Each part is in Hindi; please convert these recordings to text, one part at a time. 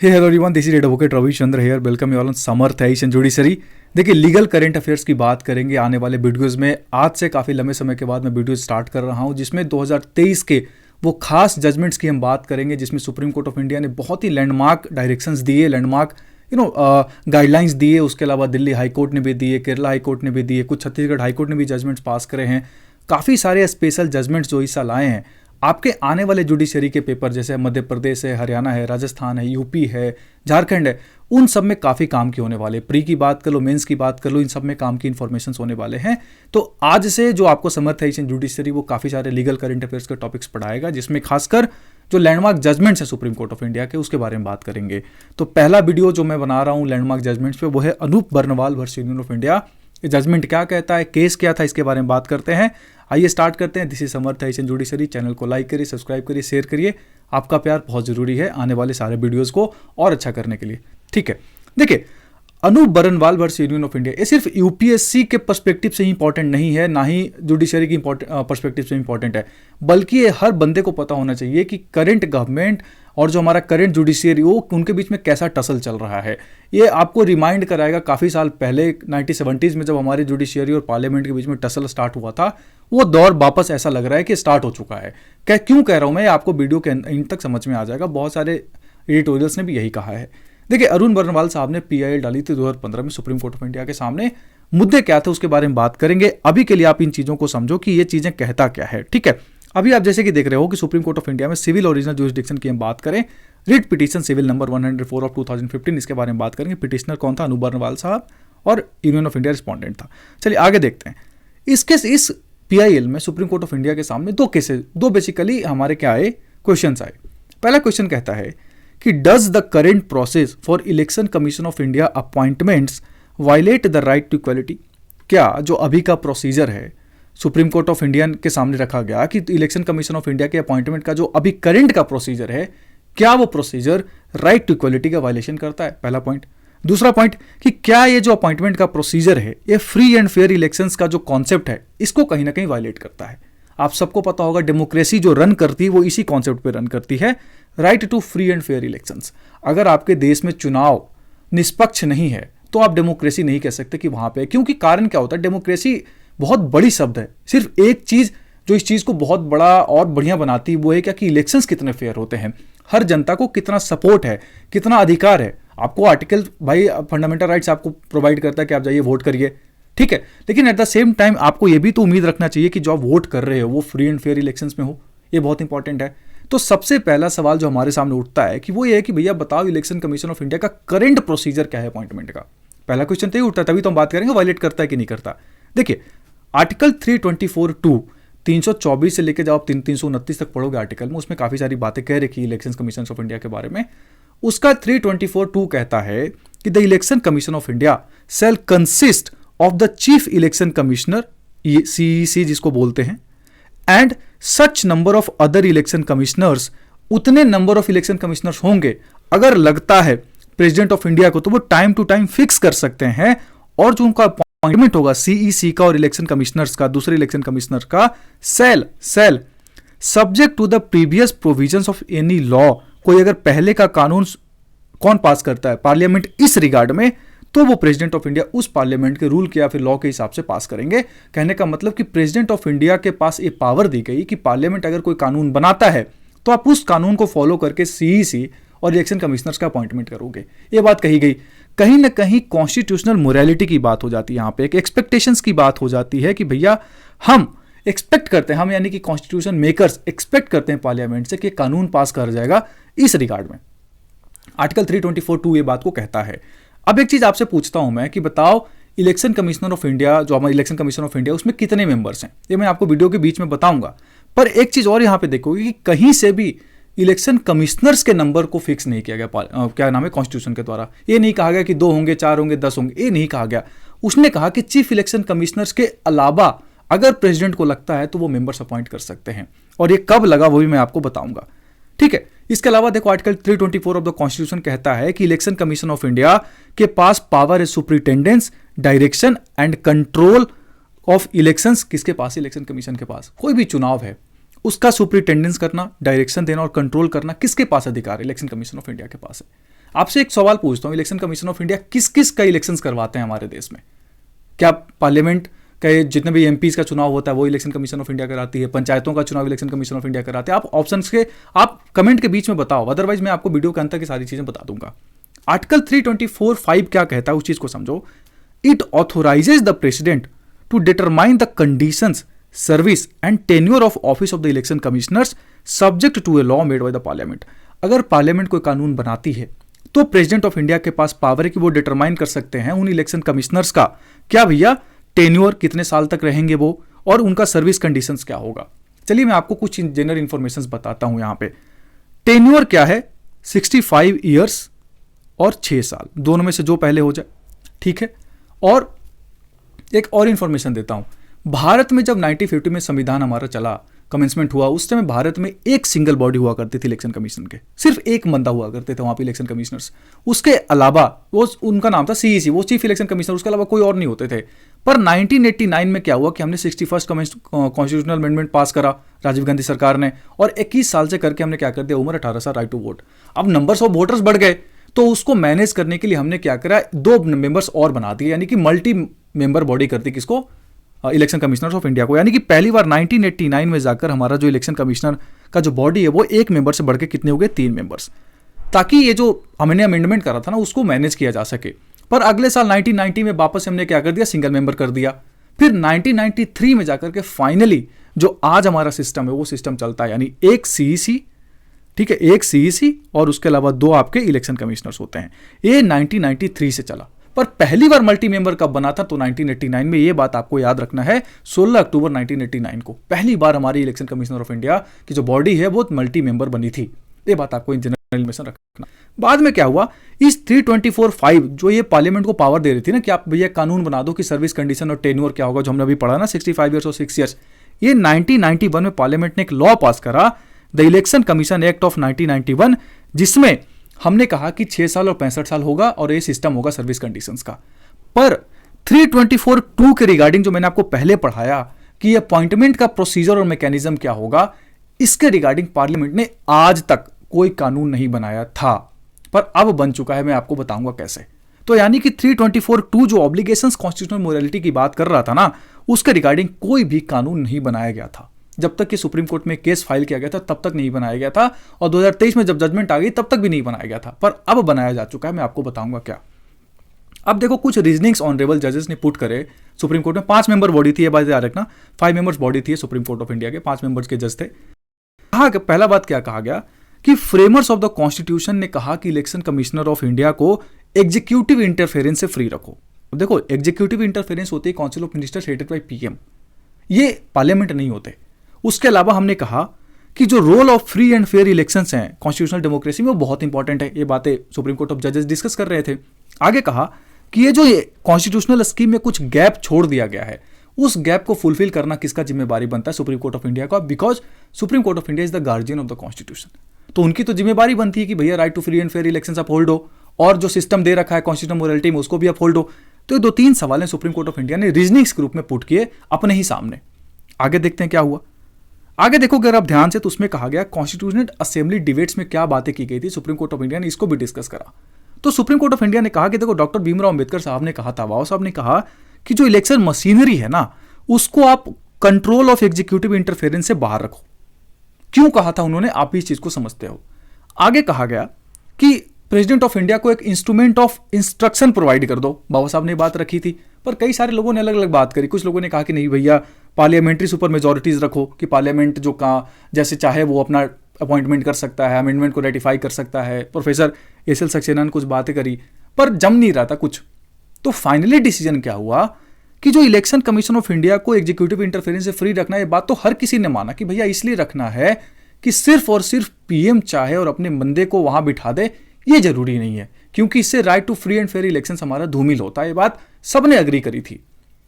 Hey hello everyone, this is advocate Ravichandra here. Welcome you all on Samarth Asian judiciary. देखिए, लीगल करंट अफेयर्स की बात करेंगे आने वाले वीडियोज़ में। आज से काफ़ी लंबे समय के बाद मैं वीडियो स्टार्ट कर रहा हूं, जिसमें 2023 के वो खास जजमेंट्स की हम बात करेंगे, जिसमें सुप्रीम कोर्ट ऑफ इंडिया ने बहुत ही लैंडमार्क डायरेक्शंस दिए, लैंडमार्क गाइडलाइंस दिए। उसके अलावा दिल्ली हाई कोर्ट ने भी दिए, केरला हाई कोर्ट ने भी दिए, कुछ छत्तीसगढ़ हाई कोर्ट ने भी जजमेंट्स पास करे हैं। काफ़ी सारे स्पेशल जजमेंट्स जो इस साल आए हैं आपके आने वाले जुडिशरी के पेपर, जैसे मध्य प्रदेश है, हरियाणा है, राजस्थान है, यूपी है, झारखंड है, उन सब में काफ़ी काम की होने वाले। प्री की बात कर लो, मेंस की बात कर लो, इन सब में काम की इन्फॉर्मेशन होने वाले हैं। तो आज से जो आपको समर्थ है एशियन जुडिशरी, वो काफ़ी सारे लीगल करंट अफेयर्स के टॉपिक्स पढ़ाएगा, जिसमें खासकर जो लैंडमार्क जजमेंट्स है सुप्रीम कोर्ट ऑफ इंडिया के, उसके बारे में बात करेंगे। तो पहला वीडियो जो मैं बना रहा हूँ लैंडमार्क जजमेंट्स पे, वो है Anoop Barnwal versus union of India. ये जजमेंट क्या कहता है, केस क्या था, इसके बारे में बात करते हैं। आइए स्टार्ट करते हैं। This is Samarth Asian judiciary. Channel को लाइक करिए, सब्सक्राइब करिए, शेयर करिए। आपका प्यार बहुत जरूरी है आने वाले सारे वीडियोस को और अच्छा करने के लिए। ठीक है, देखिए, Anup Barnwal versus union of India, ये सिर्फ यूपीएससी के पर्सपेक्टिव से ही इंपॉर्टेंट नहीं है, ना ही जुडिशरी की पर्सपेक्टिव से इंपॉर्टेंट है, बल्कि ये हर बंदे को पता होना चाहिए कि करंट गवर्नमेंट और जो हमारा करंट जुडिशियरी, वो उनके बीच में कैसा टसल चल रहा है। ये आपको रिमाइंड कराएगा काफ़ी साल पहले 1970s में जब हमारी जुडिशियरी और पार्लियामेंट के बीच में टसल स्टार्ट हुआ था, वो दौर वापस ऐसा लग रहा है कि स्टार्ट हो चुका है। क्यों कह रहा हूँ मैं, आपको वीडियो के इन तक समझ में आ जाएगा। बहुत सारे एडिटोरियल्स ने भी यही कहा है। देखिए, अरुण बर्नवाल साहब ने पीआईएल डाली थी 2015 में सुप्रीम कोर्ट ऑफ इंडिया के सामने। मुद्दे क्या थे उसके बारे में बात करेंगे। अभी के लिए आप इन चीज़ों को समझो कि ये चीज़ें कहता क्या है। ठीक है, अभी आप जैसे कि देख रहे हो कि सुप्रीम कोर्ट ऑफ इंडिया में सिविल ओरिजिनल जुरिसडिक्शन की हम बात करें, writ petition civil number 104 of 2015, इसके बारे में बात करेंगे। पिटिशनर कौन था? अनूप बर्नवाल साहब, और यूनियन ऑफ इंडिया रिस्पॉन्डेंट था। चलिए आगे देखते हैं। इस पीआईएल में सुप्रीम कोर्ट ऑफ इंडिया के सामने दो बेसिकली हमारे क्या आए, क्वेश्चंस आए। पहला क्वेश्चन कहता है कि does the current process for election commission of India appointments violate the right to equality? क्या जो अभी का प्रोसीजर है सुप्रीम कोर्ट ऑफ इंडिया के सामने रखा गया कि इलेक्शन कमीशन ऑफ इंडिया के अपॉइंटमेंट का जो अभी करंट का प्रोसीजर है, क्या वो प्रोसीजर राइट टू इक्वलिटी का वायलेशन करता है? पहला पॉइंट। दूसरा पॉइंट कि क्या ये जो अपॉइंटमेंट का प्रोसीजर है, ये फ्री एंड फेयर इलेक्शंस का जो कॉन्सेप्ट है, इसको कहीं ना कहीं वायलेट करता है। आप सबको पता होगा, डेमोक्रेसी जो रन करती है वो इसी कॉन्सेप्ट पे रन करती है, right to free and fair elections. अगर आपके देश में चुनाव निष्पक्ष नहीं है तो आप डेमोक्रेसी नहीं कह सकते कि वहां पे, क्योंकि कारण क्या होता है, डेमोक्रेसी बहुत बड़ी शब्द है। सिर्फ एक चीज जो इस चीज को बहुत बड़ा और बढ़िया बनाती है वो है क्या कि इलेक्शंस कितने फेयर होते हैं, हर जनता को कितना सपोर्ट है, कितना अधिकार है। आपको आर्टिकल भाई फंडामेंटल राइट्स आपको प्रोवाइड करता है कि आप जाइए वोट करिए, ठीक है, लेकिन एट द सेम टाइम आपको ये भी तो उम्मीद रखना चाहिए कि जो आप वोट कर रहे हो वो फ्री एंड फेयर इलेक्शंस में हो। ये बहुत इंपॉर्टेंट है। तो सबसे पहला सवाल जो हमारे सामने उठता है कि वो ये है कि भैया बताओ, इलेक्शन कमीशन ऑफ इंडिया का करंट प्रोसीजर क्या है अपॉइंटमेंट का? पहला क्वेश्चन तो ये उठता है, तभी तो हम बात करेंगे वायलेट करता है कि नहीं करता। देखिए, आर्टिकल 324(2), 324 से लेकर जब आप 329 तक पढ़ोगे आर्टिकल में, उसमें काफ़ी सारी बातें कह रखी है इलेक्शन कमीशन ऑफ इंडिया के बारे में। उसका 324(2) कहता है कि the election commission of India shall consist of the chief election commissioner, CEC जिसको बोलते हैं, and such number of other election commissioners, उतने नंबर ऑफ इलेक्शन कमिश्नर्स होंगे। अगर लगता है प्रेसिडेंट ऑफ इंडिया को तो वो टाइम टू टाइम फिक्स कर सकते हैं, और जो उनका अपॉइंटमेंट होगा सीईसी का और इलेक्शन कमिश्नर्स का, दूसरे इलेक्शन कमिश्नर का, shall subject to the previous provisions of any law. कोई अगर पहले का कानून कौन पास करता है? पार्लियामेंट। इस रिगार्ड में तो वो प्रेसिडेंट ऑफ इंडिया उस पार्लियामेंट के रूल के या फिर लॉ के हिसाब से पास करेंगे। कहने का मतलब कि प्रेसिडेंट ऑफ इंडिया के पास ये पावर दी गई कि पार्लियामेंट अगर कोई कानून बनाता है तो आप उस कानून को फॉलो करके सीईसी और इलेक्शन कमिश्नर्स का अपॉइंटमेंट करोगे। ये बात कही गई। कहीं ना कहीं कॉन्स्टिट्यूशनल मोरालिटी की बात हो जाती है यहाँ पे, एक एक्सपेक्टेशंस की बात हो जाती है कि भैया हम एक्सपेक्ट करते हैं, हम यानी कि कॉन्स्टिट्यूशन मेकर्स एक्सपेक्ट करते हैं पार्लियामेंट से कि कानून पास कर जाएगा। इस रिगार्ड में आर्टिकल 324(2) ये बात को कहता है। अब एक चीज आपसे पूछता हूं मैं कि बताओ, इलेक्शन कमिश्नर ऑफ इंडिया, जो हमारा इलेक्शन कमीशन ऑफ इंडिया, उसमें कितने मेंबर्स हैं? ये मैं आपको वीडियो के बीच में बताऊंगा। पर एक चीज और यहां पे देखोगे कि कहीं से भी इलेक्शन कमिश्नर्स के नंबर को फिक्स नहीं किया गया, क्या नाम है, कॉन्स्टिट्यूशन के द्वारा। ये नहीं कहा गया कि 2 होंगे, 4 होंगे, 10 होंगे, ये नहीं कहा गया। उसने कहा कि चीफ इलेक्शन कमिश्नर्स के अलावा अगर प्रेसिडेंट को लगता है तो वो मेंबर्स अपॉइंट कर सकते हैं, और ये कब लगा वो भी मैं आपको बताऊंगा। ठीक है, इसके अलावा देखो, आर्टिकल 324 ऑफ द कॉन्स्टिट्यूशन कहता है कि इलेक्शन कमीशन ऑफ इंडिया के पास पावर है superintendence, direction and control of elections. किसके पास? इलेक्शन कमीशन के पास। कोई भी चुनाव है उसका सुपरिटेंडेंस करना, डायरेक्शन देना और कंट्रोल करना किसके पास अधिकार है? इलेक्शन कमीशन ऑफ इंडिया के पास है। आपसे एक सवाल पूछता हूं, इलेक्शन कमीशन ऑफ इंडिया किस किस का इलेक्शंस करवाते हैं हमारे देश में? क्या पार्लियामेंट के जितने भी एमपीज का चुनाव होता है वो इलेक्शन कमीशन ऑफ इंडिया कराती है? पंचायतों का चुनाव इलेक्शन कमीशन ऑफ इंडिया कराते हैं? आप ऑप्शंस के आप कमेंट के बीच में बताओ, अदरवाइज मैं आपको वीडियो के अंत की सारी चीजें बता दूंगा। आर्टिकल 324(5) क्या कहता है उस चीज को समझो। It authorises the president to determine the conditions, service and tenure of office of the election commissioners subject to a law made by the parliament. अगर पार्लियामेंट कोई कानून बनाती है तो प्रेसिडेंट ऑफ इंडिया के पास पावर है कि वो डिटरमाइन कर सकते हैं उन इलेक्शन कमिश्नर्स का क्या भैया टेन्योर, कितने साल तक रहेंगे वो, और उनका सर्विस कंडीशंस क्या होगा। चलिए मैं आपको कुछ जनरल इंफॉर्मेशन बताता हूं। यहां पे टेन्योर क्या है, 65 ईयर्स और 6 साल, दोनों में से जो पहले हो जाए, ठीक है। और एक और इंफॉर्मेशन देता हूं, भारत में जब 1950 में संविधान हमारा चला, कमेंसमेंट हुआ, उस समय भारत में एक सिंगल बॉडी हुआ करती थी इलेक्शन कमीशन के, सिर्फ एक बंदा हुआ करते थे वहां पे इलेक्शन कमिश्नर्स। उसके अलावा वो उनका नाम था सीईसी, वो चीफ इलेक्शन कमिश्नर, उसके अलावा कोई और नहीं होते थे। पर 1989 में क्या हुआ कि हमने 61st कॉन्स्टिट्यूशनल अमेंडमेंट पास करा राजीव गांधी सरकार ने, और 21 साल से करके हमने क्या कर दिया, उम्र 18 साल, राइट टू वोट। अब नंबर्स ऑफ वोटर्स बढ़ गए, तो उसको मैनेज करने के लिए हमने क्या करा, 2 मेंबर्स और बना दिए, यानी कि मल्टी मेंबर बॉडी कर दी किसको, इलेक्शन कमिश्नर्स ऑफ इंडिया को। यानी कि पहली बार 1989 में जाकर हमारा जो इलेक्शन कमिश्नर का जो बॉडी है वो 1 मेंबर से बढ़ के कितने हो गए, 3 मेंबर्स, ताकि ये जो हमने अमेंडमेंट करा था ना उसको मैनेज किया जा सके। पर अगले साल 1990 में वापस हमने क्या कर दिया, सिंगल मेंबर कर दिया। फिर 1993 में जाकर के फाइनली जो आज हमारा सिस्टम है वो सिस्टम चलता है, यानी एक सीईसी, ठीक है, एक सीईसी और उसके अलावा 2 आपके इलेक्शन कमिश्नर्स होते हैं। ये 1993 से चला। पर पहली बार मल्टी मेंबर कब बना था, तो 1989 में। ये बात आपको याद रखना है, 16 अक्टूबर 1989 को पहली बार हमारी इलेक्शन कमिश्नर ऑफ इंडिया की जो बॉडी है वो मल्टी मेंबर बनी थी। ये बात आपको जनरल में रखना। बाद में क्या हुआ, इस 324(5) जो ये पार्लियामेंट को पावर दे रही थी ना कि आप भैया कानून बना दो कि सर्विस कंडीशन और टेन्योर क्या होगा, जो हमने अभी पढ़ा ना 65 ईयर्स और 6 ईयर्स, ये 1991 में पार्लियामेंट ने एक लॉ पास करा, the election commission act of 1991, जिसमें हमने कहा कि 6 साल और 65 साल होगा और ये सिस्टम होगा सर्विस कंडीशंस का। पर 324(2) के रिगार्डिंग जो मैंने आपको पहले पढ़ाया कि अपॉइंटमेंट का प्रोसीजर और मैकेनिज्म क्या होगा, इसके रिगार्डिंग पार्लियामेंट ने आज तक कोई कानून नहीं बनाया था, पर अब बन चुका है। मैं आपको बताऊंगा कैसे। तो यानी कि 324(2) जो ऑब्लिगेशंस कॉन्स्टिट्यूशनल मोरालिटी की बात कर रहा था ना, उसके रिगार्डिंग कोई भी कानून नहीं बनाया गया था। जब तक कि सुप्रीम कोर्ट में केस फाइल किया गया था तब तक नहीं बनाया गया था, और 2023 में जब जजमेंट आ गई तब तक भी नहीं बनाया गया था, पर अब बनाया जा चुका है। मैं आपको बताऊंगा क्या। अब देखो कुछ रीजनिंग्स ऑनरेबल जजेस ने पुट करे सुप्रीम कोर्ट में। 5 मेंबर बॉडी थी, ये बात याद रखना, 5 मेंबर्स बॉडी थी सुप्रीम कोर्ट ऑफ इंडिया के, 5 मेंबर्स के जज थे। पहला बात क्या कहा गया कि फ्रेमर्स ऑफ द कॉन्स्टिट्यूशन ने कहा कि इलेक्शन कमिश्नर ऑफ इंडिया को एग्जीक्यूटिव इंटरफेरेंस से फ्री रखो। देखो एग्जीक्यूटिव इंटरफेरेंस होती है council of ministers headed by PM, ये पार्लियामेंट नहीं होते। उसके अलावा हमने कहा कि जो role of free and fair elections हैं कॉन्स्टिट्यूशनल डेमोक्रेसी में वो बहुत इंपॉर्टेंट है। ये बातें सुप्रीम कोर्ट ऑफ जजेस डिस्कस कर रहे थे। आगे कहा कि ये जो कॉन्स्टिट्यूशनल स्कीम में कुछ गैप छोड़ दिया गया है, उस गैप को फुलफिल करना किसका जिम्मेवारी बनता है, सुप्रीम कोर्ट ऑफ इंडिया का, because supreme court of India is the guardian of the constitution. तो उनकी तो जिम्मेवारी बनती है कि भैया right to free and fair elections uphold हो, और जो सिस्टम दे रखा है कॉन्स्टिट्यूशनल मोरालिटी में उसको भी अपहोल्ड हो। तो ये 2-3 सवाल सुप्रीम कोर्ट ऑफ इंडिया ने रीजनिंग्स के रूप में पुट किए अपने ही सामने। आगे देखते हैं क्या हुआ। आगे देखो अगर आप ध्यान से, तो उसमें कहा गया कॉन्स्टिट्यूशनल असेंबली डिबेट्स में क्या बातें की गई थी, सुप्रीम कोर्ट ऑफ इंडिया ने इसको भी डिस्कस करा। तो सुप्रीम कोर्ट ऑफ इंडिया ने कहा कि देखो डॉक्टर भीमराव अंबेडकर साहब ने कहा था, बाबा साहब ने कहा कि जो इलेक्शन मशीनरी है ना उसको आप कंट्रोल ऑफ एग्जीक्यूटिव इंटरफेरेंस से बाहर रखो। क्यों कहा था उन्होंने, आप इस चीज को समझते हो। आगे कहा गया कि प्रेसिडेंट ऑफ इंडिया को एक इंस्ट्रूमेंट ऑफ इंस्ट्रक्शन प्रोवाइड कर दो, बाबा साहब ने बात रखी थी। पर कई सारे लोगों ने अलग अलग बात करी। कुछ लोगों ने कहा कि नहीं भैया पार्लियामेंट्री सुपर मेजोरिटीज रखो, कि पार्लियामेंट जो का जैसे चाहे वो अपना अपॉइंटमेंट कर सकता है, अमेंडमेंट को रेटिफाई कर सकता है। Professor SL. सक्सेना ने कुछ बातें करी, पर जम नहीं रहा था कुछ। तो फाइनली डिसीजन क्या हुआ कि जो इलेक्शन कमीशन ऑफ इंडिया को एग्जीक्यूटिव इंटरफेरेंस से फ्री रखना है, ये बात तो हर किसी ने माना कि भैया इसलिए रखना है कि सिर्फ और सिर्फ पीएम चाहे और अपने बंदे को वहां बिठा दे, ये जरूरी नहीं है, क्योंकि इससे right to free and fair election हमारा धूमिल होता है। ये बात सबने अग्री करी थी।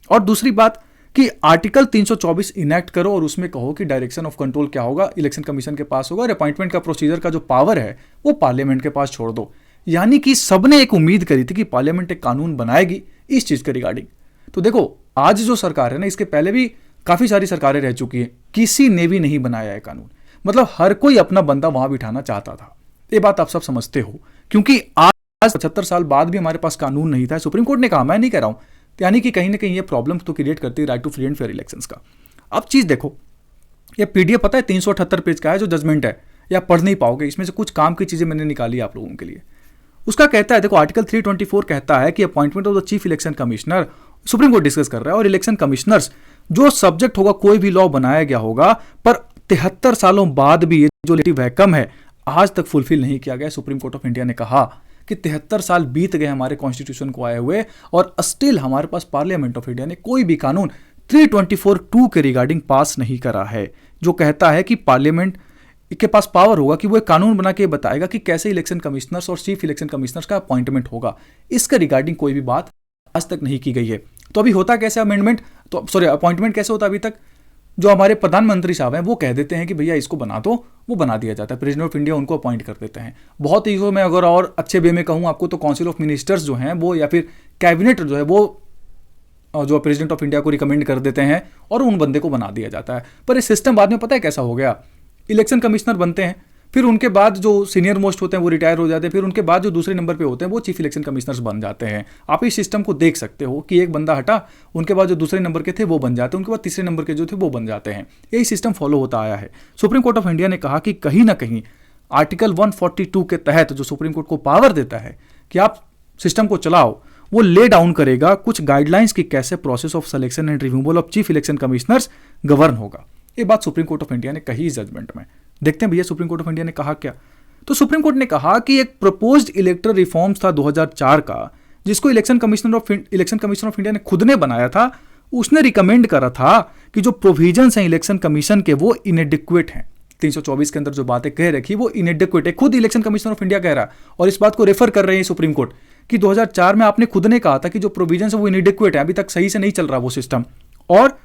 और दूसरी बात कि आर्टिकल 324 इनैक्ट करो और उसमें कहो कि डायरेक्शन ऑफ कंट्रोल क्या होगा, इलेक्शन कमीशन के पास होगा, और अपॉइंटमेंट का प्रोसीजर का जो पावर है वो पार्लियामेंट के पास छोड़ दो। यानी कि सबने एक उम्मीद करी थी कि पार्लियामेंट एक कानून बनाएगी इस चीज के रिगार्डिंग। तो देखो आज जो सरकार है ना, इसके पहले भी काफ़ी सारी सरकारें रह चुकी हैं, किसी ने भी नहीं बनाया है कानून। मतलब हर कोई अपना बंदा वहां बिठाना चाहता था। ये बात आप सब समझते हो, क्योंकि आज 75 साल बाद भी हमारे पास कानून नहीं था। सुप्रीम कोर्ट ने कहा, मैं नहीं कह रहा हूं, यानी कि कहीं ना कहीं ये प्रॉब्लम तो क्रिएट करती है right to free and fair elections का। अब चीज देखो, ये पीडीएफ पता है 378 पेज का है जो जजमेंट है, या पढ़ नहीं पाओगे, इसमें से कुछ काम की चीजें मैंने निकाली आप लोगों के लिए। उसका कहता है, देखो आर्टिकल 324 कहता है कि appointment of the chief election commissioner, supreme court discuss कर रहा है, और इलेक्शन कमिश्नर्स जो सब्जेक्ट होगा, कोई भी लॉ बनाया गया होगा पर 73 सालों बाद भी ये जो लेजिस्लेटिव वैकम है आज तक फुलफिल नहीं किया गया। सुप्रीम कोर्ट ऑफ इंडिया ने कहा कि 73 साल बीत गए हमारे कॉन्स्टिट्यूशन को आए हुए, और स्टिल हमारे पास पार्लियामेंट ऑफ इंडिया ने कोई भी कानून 324(2) के रिगार्डिंग पास नहीं करा है, जो कहता है कि पार्लियामेंट के पास पावर होगा कि वो एक कानून बना के बताएगा कि कैसे इलेक्शन कमिश्नर्स और चीफ इलेक्शन कमिश्नर्स का अपॉइंटमेंट होगा। इसके रिगार्डिंग कोई भी बात आज तक नहीं की गई है। तो अभी होता कैसे अमेंडमेंट, तो सॉरी अपॉइंटमेंट कैसे होता अभी तक, जो हमारे प्रधानमंत्री साहब हैं वो कह देते हैं कि भैया इसको बना दो, वो बना दिया जाता है, प्रेसिडेंट ऑफ इंडिया उनको अपॉइंट कर देते हैं। बहुत ही मैं अगर और अच्छे वे में कहूँ आपको, तो काउंसिल ऑफ मिनिस्टर्स जो हैं वो, या फिर कैबिनेट जो है वो, जो प्रेसिडेंट ऑफ इंडिया को रिकमेंड कर देते हैं और उन बंदे को बना दिया जाता है। पर ये सिस्टम बाद में पता है कैसा हो गया, इलेक्शन कमिश्नर बनते हैं, फिर उनके बाद जो सीनियर मोस्ट होते हैं वो रिटायर हो जाते हैं, फिर उनके बाद जो दूसरे नंबर पे होते हैं वो चीफ इलेक्शन कमिश्नर्स बन जाते हैं। आप इस सिस्टम को देख सकते हो कि एक बंदा हटा, उनके बाद जो दूसरे नंबर के थे वो बन जाते हैं, उनके बाद तीसरे नंबर के जो थे वो बन जाते हैं। यही सिस्टम फॉलो होता आया है। सुप्रीम कोर्ट ऑफ इंडिया ने कहा कि कहीं ना कहीं आर्टिकल 142 के तहत जो सुप्रीम कोर्ट को पावर देता है कि आप सिस्टम को चलाओ, वो ले डाउन करेगा कुछ गाइडलाइंस की कैसे process of selection and removal of chief election commissioners govern होगा। ये बात सुप्रीम कोर्ट ऑफ इंडिया ने कही इस जजमेंट में। देखते हैं भैया सुप्रीम कोर्ट ऑफ इंडिया ने कहा क्या। तो सुप्रीम कोर्ट ने कहा कि एक प्रपोज्ड इलेक्टोरल रिफॉर्म्स था 2004 का, जिसको इलेक्शन कमिश्नर ऑफ इंडिया ने खुद ने बनाया था। उसने रिकमेंड करा था कि जो प्रोविजंस हैं इलेक्शन कमीशन के वो इनएडिक्वेट हैं। 324 के अंदर जो बातें कह रखी वो इनएडिक्वेट है, खुद इलेक्शन कमिश्नर ऑफ इंडिया कह रहा है, और इस बात को रेफर कर रहे हैं सुप्रीम कोर्ट कि 2004 में आपने खुद ने कहा था कि जो प्रोविजंस है वो इनएडिक्वेट है, अभी तक सही से नहीं चल रहा वो सिस्टम, और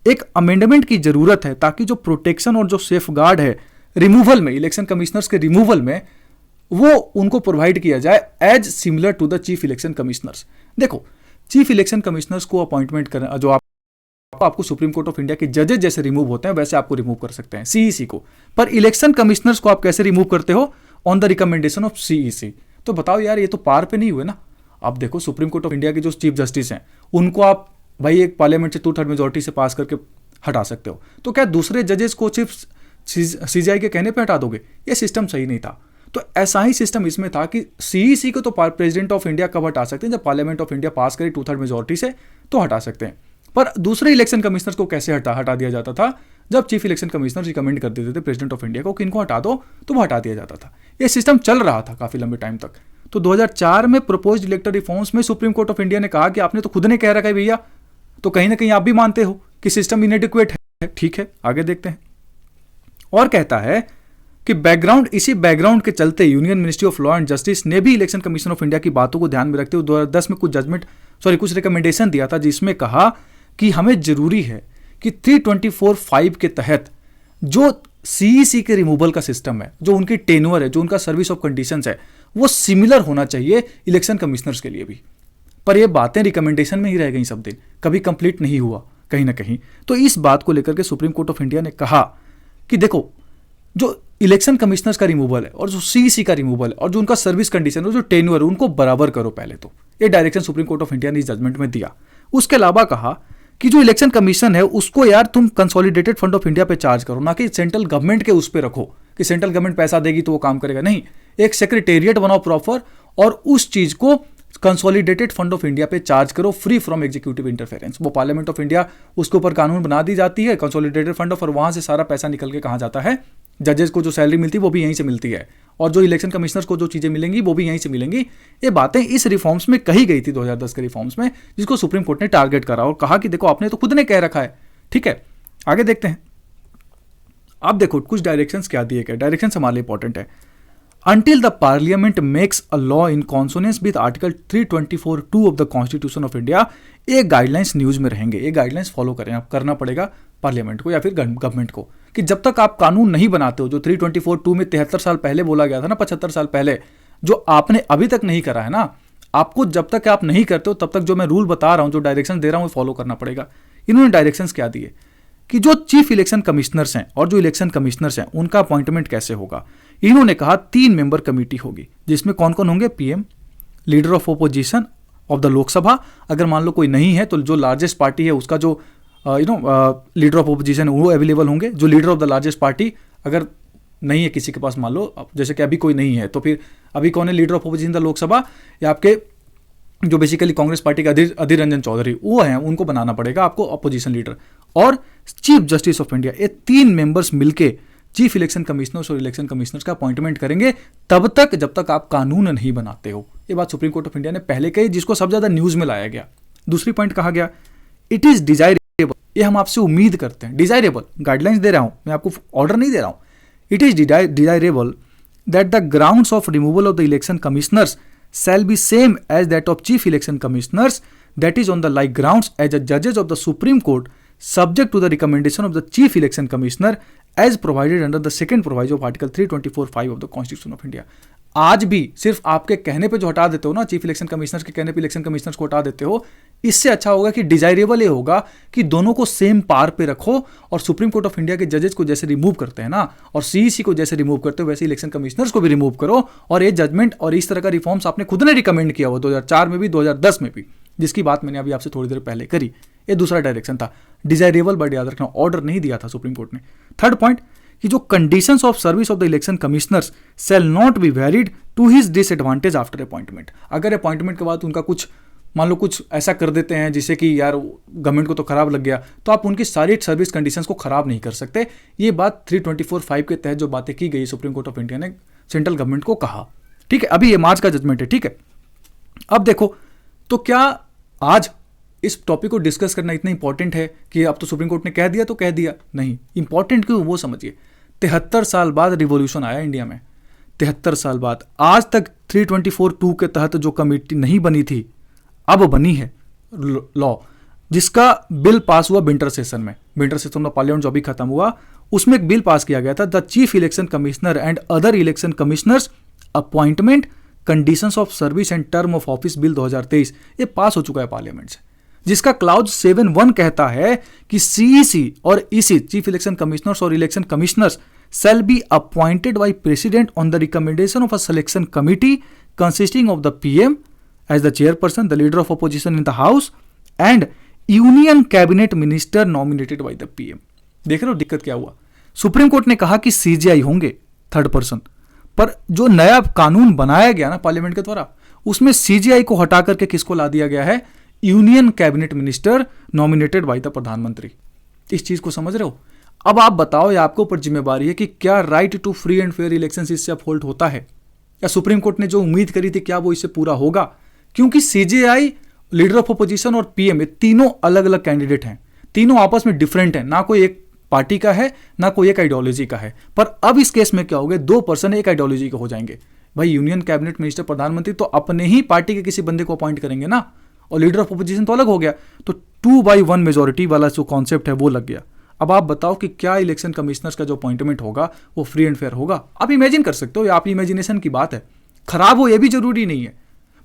एक अमेंडमेंट की जरूरत है ताकि जो प्रोटेक्शन और जो सेफ गार्ड है रिमूवल में, इलेक्शन कमिश्नर्स के रिमूवल में, वो उनको प्रोवाइड किया जाए as similar to the chief election commissioners. देखो चीफ इलेक्शन कमिश्नर्स को अपॉइंटमेंट करना, जो आपको सुप्रीम कोर्ट ऑफ इंडिया के जजेस जैसे रिमूव होते हैं वैसे आपको रिमूव कर सकते हैं सीईसी को, पर इलेक्शन कमिश्नर्स को आप कैसे रिमूव करते हो, on the recommendation of CEC. तो बताओ यार, ये तो पार पे नहीं हुए ना। आप देखो सुप्रीम कोर्ट ऑफ इंडिया के जो चीफ जस्टिस हैं उनको आप भाई एक पार्लियामेंट से 2/3 मेजोरिटी से पास करके हटा सकते हो, तो क्या दूसरे जजेस को सिर्फ सीजीआई के कहने पे हटा दोगे? ये सिस्टम सही नहीं था। तो ऐसा ही सिस्टम इसमें था कि सीईसी को तो प्रेसिडेंट ऑफ इंडिया कब हटा सकते हैं, जब पार्लियामेंट ऑफ इंडिया पास करे 2/3 मेजोरिटी से तो हटा सकते हैं, पर दूसरे इलेक्शन कमिश्नर्स को कैसे हटा दिया जाता था, जब चीफ इलेक्शन कमिश्नर रिकमेंड कर देते थे प्रेसिडेंट ऑफ इंडिया को कि इनको हटा दो, तो वो हटा दिया जाता था। ये सिस्टम चल रहा था काफी लंबे टाइम तक। तो 2004 में प्रपोज्ड इलेक्टोरल रिफॉर्म्स में सुप्रीम कोर्ट ऑफ इंडिया ने कहा कि आपने तो खुद ने कह रखा है भैया, तो कहीं ना कहीं आप भी मानते हो कि सिस्टम इनएडिक्वेट है। ठीक है, आगे देखते हैं। और कहता है कि इसी बैकग्राउंड के चलते union ministry of law and justice ने भी इलेक्शन कमीशन ऑफ इंडिया की बातों को ध्यान में रखते हुए 2010 में कुछ रिकमेंडेशन दिया था, जिसमें कहा कि हमें जरूरी है कि 324(5) के तहत जो सीईसी के रिमूवल का सिस्टम है, जो उनकी टेन्योर है, जो उनका सर्विस ऑफ कंडीशंस है, वो सिमिलर होना चाहिए इलेक्शन कमिश्नर्स के लिए भी। पर ये बातें रिकमेंडेशन में ही रह गई सब दिन, कभी कंप्लीट नहीं हुआ कहीं ना कहीं। तो इस बात को लेकर के सुप्रीम कोर्ट ऑफ इंडिया ने कहा कि देखो, जो इलेक्शन कमिश्नर्स का रिमूवल है और जो सीईसी का रिमूवल है और जो उनका सर्विस कंडीशन है, जो टेन्योर है, उनको बराबर करो पहले। तो ये direction supreme court of India ने इस जजमेंट में दिया। उसके अलावा कहा कि जो इलेक्शन कमीशन है उसको यार तुम कंसोलिडेटेड फंड ऑफ इंडिया पे चार्ज करो, ना कि सेंट्रल गवर्नमेंट के उस पे रखो कि सेंट्रल गवर्नमेंट पैसा देगी तो वो काम करेगा। नहीं, एक सेक्रेटेरिएट बनाओ प्रॉपर और उस चीज को कंसोलिडेटेड फंड ऑफ इंडिया पे चार्ज करो, फ्री फ्रॉम एग्जीक्यूटिव इंटरफेरेंस। वो पार्लियामेंट ऑफ इंडिया उसके ऊपर कानून बना दी जाती है, कंसोलिडेटेड फंड ऑफ, और वहां से सारा पैसा निकल के कहाँ जाता है, जजेस को जो सैलरी मिलती है वो भी यहीं से मिलती है, और जो इलेक्शन कमिश्नर्स को जो चीजें मिलेंगी वो भी यहीं से मिलेंगी। ये बातें इस रिफॉर्म्स में कही गई थी 2010 के रिफॉर्म्स में, जिसको सुप्रीम कोर्ट ने टारगेट करा और कहा कि देखो आपने तो खुद ने कह रखा है। ठीक है, आगे देखते हैं। आप देखो कुछ डायरेक्शंस क्या दिए गए, डायरेक्शंस हमारे लिए इंपॉर्टेंट है। Until the Parliament makes a law in consonance with Article 324(2) of the Constitution of India, ये गाइडलाइंस न्यूज में रहेंगे, ये गाइडलाइंस फॉलो करना पड़ेगा पार्लियामेंट को या फिर गवर्नमेंट को, कि जब तक आप कानून नहीं बनाते हो, जो 324(2) में 73 साल पहले बोला गया था ना, 75 साल पहले, जो आपने अभी तक नहीं करा है ना, आपको जब तक आप नहीं करते हो तब तक जो मैं रूल बता रहा हूं, जो डायरेक्शन दे रहा हूं, वो फॉलो करना पड़ेगा। इन्होंने डायरेक्शंस क्या दिए कि जो चीफ इलेक्शन कमिश्नर्स हैं और जो इलेक्शन कमिश्नर्स हैं उनका अपॉइंटमेंट कैसे होगा। इन्होंने कहा 3 मेंबर कमेटी होगी, जिसमें कौन कौन होंगे, PM, leader of opposition of the Lok Sabha, अगर मान लो कोई नहीं है तो जो लार्जेस्ट पार्टी है उसका जो लीडर ऑफ ओपोजिशन वो अवेलेबल होंगे। जो leader of the largest party अगर नहीं है किसी के पास, मान लो जैसे कि अभी कोई नहीं है, तो फिर अभी कौन है leader of opposition the Lok Sabha, या आपके जो बेसिकली कांग्रेस पार्टी के अधीर रंजन चौधरी वो हैं, उनको बनाना पड़ेगा आपको अपोजिशन लीडर, और चीफ जस्टिस ऑफ इंडिया। ये 3 मेंबर्स मिलके चीफ इलेक्शन कमिश्नर्स और इलेक्शन कमिश्नर्स का अपॉइंटमेंट करेंगे, तब तक जब तक आप कानून नहीं बनाते हो। ये बात सुप्रीम कोर्ट ऑफ इंडिया ने पहले कही, जिसको सबसे ज्यादा न्यूज में लाया गया। दूसरी पॉइंट कहा गया इट इज डिजायरेबल, ये हम आपसे उम्मीद करते हैं, डिजायरेबल गाइडलाइंस दे रहा हूं मैं, आपको ऑर्डर नहीं दे रहा हूं। It is desirable that the grounds of removal of the election commissioners shall be same as that of chief election commissioners, that is on the like grounds as the judges of the Supreme Court, subject to the recommendation of the chief election commissioner as provided under the second proviso of article 324(5) of the Constitution of India। आज भी सिर्फ आपके कहने पे जो हटा देते हो ना, चीफ इलेक्शन कमिश्नर के कहने पे इलेक्शन कमिश्नर्स को हटा देते हो, इससे अच्छा होगा कि डिजायरेबल ये होगा कि दोनों को सेम पार पे रखो, और सुप्रीम कोर्ट ऑफ इंडिया के जजेस को जैसे रिमूव करते हैं ना, और सीईसी को जैसे रिमूव करते हो, वैसे इलेक्शन कमिश्नर्स को भी रिमूव करो। और ये जजमेंट और इस तरह का रिफॉर्म्स आपने खुद ने रिकमेंड किया हुआ 2004 में भी, 2010 में भी, जिसकी बात मैंने अभी आपसे थोड़ी देर पहले करी। ये दूसरा डायरेक्शन था, डिजायरेबल बट याद रखना ऑर्डर नहीं दिया था सुप्रीम कोर्ट ने। थर्ड पॉइंट कि जो conditions of service of the election commissioners shall not be valid to his disadvantage after appointment. अगर अपॉइंटमेंट के बाद उनका कुछ मान लो कुछ ऐसा कर देते हैं जिससे कि यार गवर्नमेंट को तो खराब लग गया, तो आप उनकी सारी सर्विस कंडीशंस को खराब नहीं कर सकते। ये बात 324(5) के तहत जो बातें की गई सुप्रीम कोर्ट ऑफ इंडिया ने सेंट्रल गवर्नमेंट को कहा। ठीक है, अभी ये मार्च का जजमेंट है। ठीक है, अब देखो तो क्या आज इस टॉपिक को डिस्कस करना इतना इंपॉर्टेंट है कि अब तो सुप्रीम कोर्ट ने कह दिया तो कह दिया, नहीं। इंपॉर्टेंट क्यों वो समझिए। 73 साल बाद रिवॉल्यूशन आया इंडिया में, 73 साल बाद आज तक 324(2) के तहत जो कमेटी नहीं बनी थी अब बनी है लॉ, जिसका बिल पास हुआ विंटर सेशन में। विंटर सेशन में पार्लियामेंट जो अभी खत्म हुआ उसमें एक बिल पास किया गया था, the chief election commissioner and other election commissioners appointment conditions of service and term of office bill 2023। ये पास हो चुका है पार्लियामेंट से, जिसका क्लाउज 7(1) कहता है कि सीईसी और ईसी चीफ इलेक्शन कमिश्नर्स और election commissioners shall be appointed by president on the recommendation of a selection committee consisting of the PM as the chairperson, the leader of opposition in the house and union cabinet minister nominated by the PM। देख रहे हो दिक्कत क्या हुआ। सुप्रीम कोर्ट ने कहा कि सीजीआई होंगे थर्ड पर्सन, पर जो नया कानून बनाया गया ना पार्लियामेंट के द्वारा, उसमें सीजीआई को हटा करके किसको ला दिया गया है, union cabinet minister nominated by the प्रधानमंत्री। इस चीज को समझ रहे हो। अब आप बताओ, ये आपके ऊपर जिम्मेवारी है कि क्या right to free and fair election इससे अपहोल्ड होता है, या सुप्रीम कोर्ट ने जो उम्मीद करी थी क्या वो इससे पूरा होगा। क्योंकि सीजेआई, लीडर ऑफ अपोजिशन और पीएम ये तीनों अलग अलग कैंडिडेट हैं, तीनों आपस में डिफरेंट हैं, ना कोई एक पार्टी का है ना कोई एक आइडियोलॉजी का है। पर अब इस केस में क्या हो गया, 2 पर्सन एक आइडियोलॉजी के हो जाएंगे। भाई यूनियन कैबिनेट मिनिस्टर प्रधानमंत्री तो अपने ही पार्टी के किसी बंदे को अपॉइंट करेंगे ना, और लीडर ऑफ अपोजिशन तो अलग हो गया। तो 2/1 मेजोरिटी वाला जो कॉन्सेप्ट है वो लग गया। अब आप बताओ कि क्या इलेक्शन कमिश्नर्स का जो अपॉइंटमेंट होगा वो फ्री एंड फेयर होगा। आप इमेजिन कर सकते हो, ये आपकी इमेजिनेशन की बात है, खराब हो ये भी जरूरी नहीं है,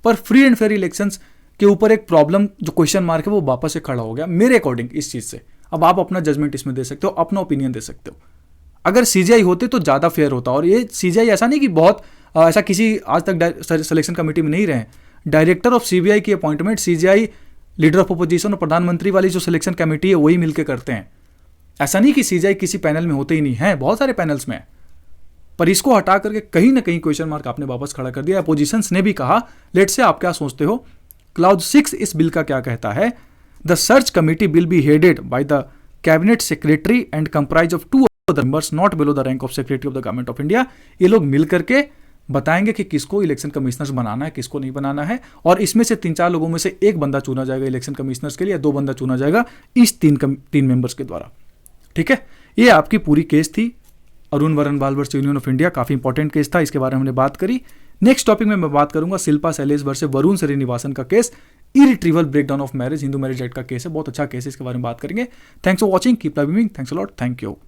पर फ्री एंड फेयर इलेक्शंस के ऊपर एक प्रॉब्लम जो क्वेश्चन मार्क है वो वापस से खड़ा हो गया मेरे अकॉर्डिंग इस चीज से। अब आप अपना जजमेंट इसमें दे सकते हो, अपना ओपिनियन दे सकते हो। अगर सीजीआई होते तो ज्यादा फेयर होता, और ये सीजीआई ऐसा नहीं कि बहुत ऐसा किसी आज तक सिलेक्शन कमेटी में नहीं रहे। डायरेक्टर ऑफ सीबीआई की appointment CGI, leader of opposition और प्रधानमंत्री वाली जो सिलेक्शन कमेटी है वही मिलकर करते हैं। ऐसा नहीं कि सीजीआई किसी पैनल में होते ही नहीं है, बहुत सारे पैनल्स में है। पर इसको हटा करके कहीं ना कहीं क्वेश्चन मार्क आपने वापस खड़ा कर दिया। अपोजिशंस ने भी कहा, लेट से आप क्या सोचते हो। क्लाउज 6 इस बिल का क्या कहता है, the search committee will be headed by the cabinet secretary and comprise of 2 other members not below the rank of secretary of the government of India. ये लोग मिल करके बताएंगे कि किसको इलेक्शन कमिश्नर्स बनाना है, किसको नहीं बनाना है, और इसमें से 3-4 लोगों में से एक बंदा चुना जाएगा इलेक्शन कमिश्नर्स के लिए, 2 बंदा चुना जाएगा इस 3 मेंबर्स के द्वारा। ठीक है, ये आपकी पूरी केस थी Arun Varanwal versus union of India. काफी इंपॉर्टेंट केस था, इसके बारे में हमने बात करी। नेक्स्ट टॉपिक में मैं बात करूंगा शिल्पा शैलेश वर्सेस वरुण श्रीनिवासन का case, irretrievable breakdown of marriage, Hindu marriage act का केस है, बहुत अच्छा केस है, इसके बारे में बात करेंगे। Thanks for watching, keep loving, thanks a lot, thank you.